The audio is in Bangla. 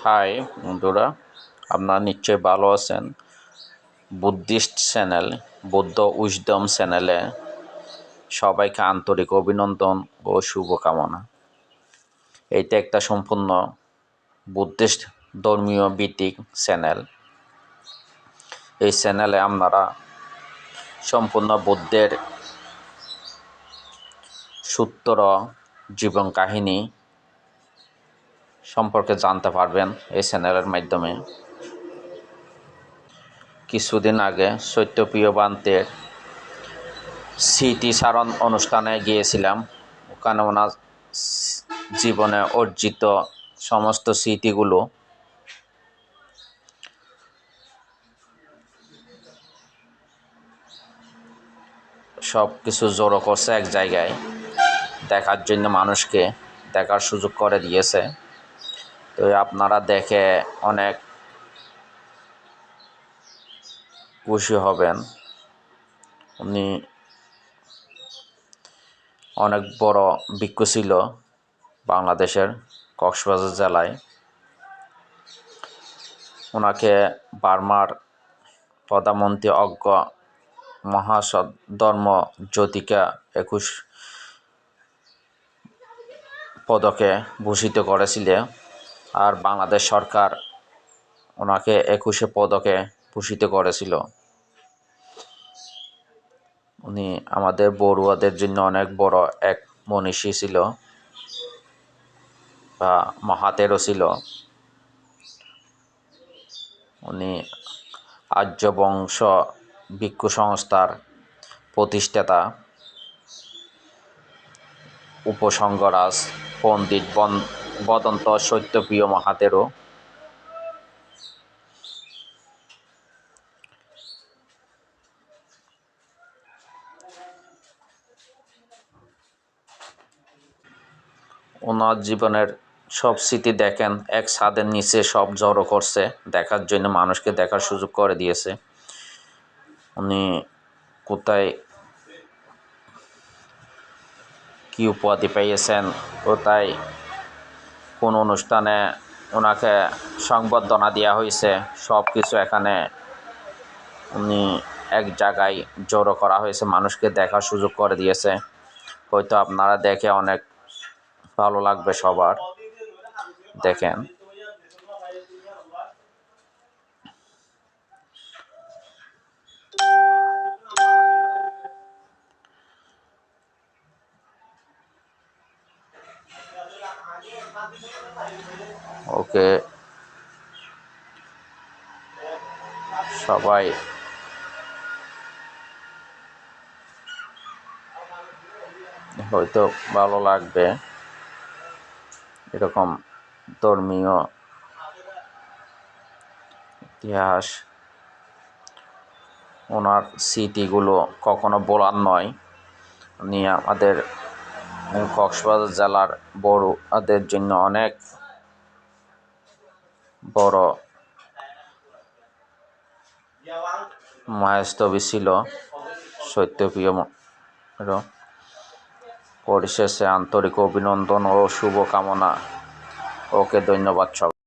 হাই বন্ধুরা, আপনারা নিশ্চয়ই ভালো আছেন। বুদ্ধিস্ট চ্যানেল, বুদ্ধ উইজডম চ্যানেলে সবাইকে আন্তরিক অভিনন্দন ও শুভকামনা। এইটা একটা সম্পূর্ণ বুদ্ধিস্ট ধর্মীয় ভিত্তিক চ্যানেল। এই চ্যানেলে আপনারা সম্পূর্ণ বুদ্ধের সূত্র, জীবন কাহিনী সম্পর্কে জানতে পারবেন এই চ্যানেলের মাধ্যমে। কিছুদিন আগে সত্যপ্রিয় বান্তের স্মৃতিচারণ অনুষ্ঠানে গিয়েছিলাম। ওখানে ওনার জীবনে অর্জিত সমস্ত স্মৃতিগুলো সব কিছু জড়ো করছে এক জায়গায়, দেখার জন্য মানুষকে দেখার সুযোগ করে দিয়েছে। তো আপনারা দেখে অনেক খুশি হবেন। উনি অনেক বড় ভিক্ষু ছিল বাংলাদেশের কক্সবাজার জেলায়। ওনাকে বার্মার প্রধানমন্ত্রী অজ্ঞ মহাসৎ ধর্ম জ্যোতিকা 21 পদকে ভূষিত করেছিল, আর বাংলাদেশ সরকার ওনাকে 21 পদকে ভূষিত করেছিল। উনি আমাদের বড়ুয়াদের জন্য অনেক বড় এক মনীষী ছিল বা মহাতেরও ছিল। উনি আর্য বংশ ভিক্ষু সংস্থার প্রতিষ্ঠাতা উপসংগরাজ পণ্ডিত বদন্ত সত্যপ্রিয় মহাতেরো। ওনার জীবনের সব স্মৃতি দেখেন, এক ছাদের নিচে সব জড়ো করছে দেখার জন্য, মানুষকে দেখার সুযোগ করে দিয়েছে। উনি কোথায় কি উপাধি পেয়েছেন, কোথায় কোন অনুষ্ঠানে ওনাকে সংবর্ধনা দেওয়া হয়েছে, সব কিছু এখানে উনি এক জায়গায় জড়ো করা হয়েছে, মানুষকে দেখার সুযোগ করে দিয়েছে। হয়তো আপনারা দেখে অনেক ভালো লাগবে সবার। দেখেন। ওকে, সবাই হয়তো ভালো লাগবে এরকম ধর্মীয় ইতিহাস। ওনার স্মৃতিগুলো কখনো বলার নয়। উনি আমাদের কক্সবাজার জেলার বড়ুয়াদের জন্য অনেক বড় মায়াস্তবী ছিল সত্যপ্রিয়। পরিশেষে আন্তরিক অভিনন্দন ও শুভকামনা। ওকে, ধন্যবাদ সবাই।